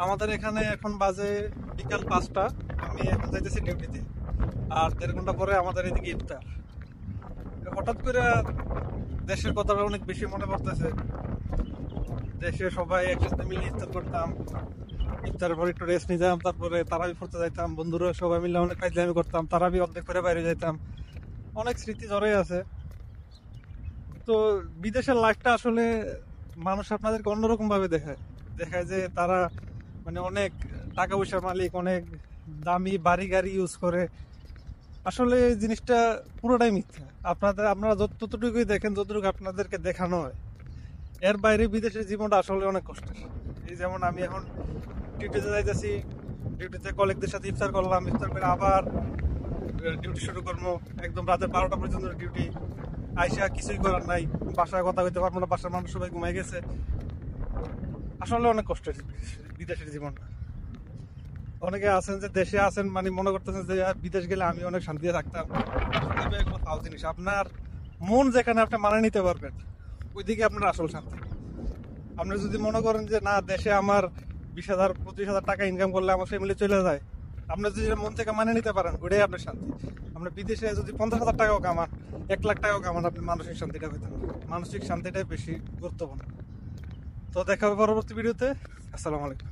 আমাদের এখানে এখন বাজে বিকাল 5টা। আমি এখন যাইতেছি ডিউটিতে, আর 1.5 ঘন্টা পরে আমাদের এদিকে ইফতার। হঠাৎ করে দেশের কথাটা অনেক বেশি মনে পড়তেছে। দেশে সবাই একসাথে মিলে ইফতার করতাম, ইফতারের পর একটু রেস্ট নিতাম, তারপরে তারাবি পড়তে যাইতাম, বন্ধুরা সবাই মিলে অনেক ফাইজলামি করতাম, তারাবি অর্ধেক করে বাইরে যাইতাম। অনেক স্মৃতি জড়ে আছে। তো বিদেশের লাইফটা আসলে মানুষ আপনাদেরকে অন্যরকম ভাবে দেখায় দেখায় যে তারা মানে অনেক টাকা পয়সার মালিক, অনেক দামি বাড়ি গাড়ি ইউজ করে। আসলে এই জিনিসটা পুরোটাই মিথ্যা। আপনারা যতটুকুই দেখেন, যতটুকু আপনাদেরকে দেখানো হয়, এর বাইরে বিদেশের জীবনটা আসলে অনেক কষ্টের। এই যেমন আমি এখন ডিউটিতে যাইতেছি, ডিউটিতে কলিগদের সাথে ইফতার করলাম, ইফতার করে আবার ডিউটি শুরু করবো। একদম রাতে 12টা পর্যন্ত ডিউটি। আইসা কিছুই করার নাই, বাসায় কথা কইতে পারবো না, বাসার মানুষ সবাই ঘুমাই গেছে। আসলে অনেক কষ্টের বিদেশের জীবনটা। অনেকে আছেন যে দেশে আছেন মানে মনে করতেছেন যে বিদেশ গেলে আমি অনেক শান্তিতে থাকতাম। আসলে এগুলো ফাও জিনিস। আপনার মন যেখানে আপনি মানিয়ে নিতে পারবেন, ওইদিকে আপনার আসল শান্তি। আপনি যদি মনে করেন যে না, দেশে আমার 20,000 25,000 টাকা ইনকাম করলে আমার ফ্যামিলি চলে যায়, আপনি যদি মন থেকে মানিয়ে নিতে পারেন, ওইটাই আপনার শান্তি। আপনি বিদেশে যদি 50,000 টাকাও কামান, 1 লাখ টাকাও কামান, আপনি মানসিক শান্তিটা পেতেন। মানসিক শান্তিটাই বেশি গুরুত্বপূর্ণ। তো দেখা হবে পরবর্তী ভিডিওতে। আসসালামু আলাইকুম।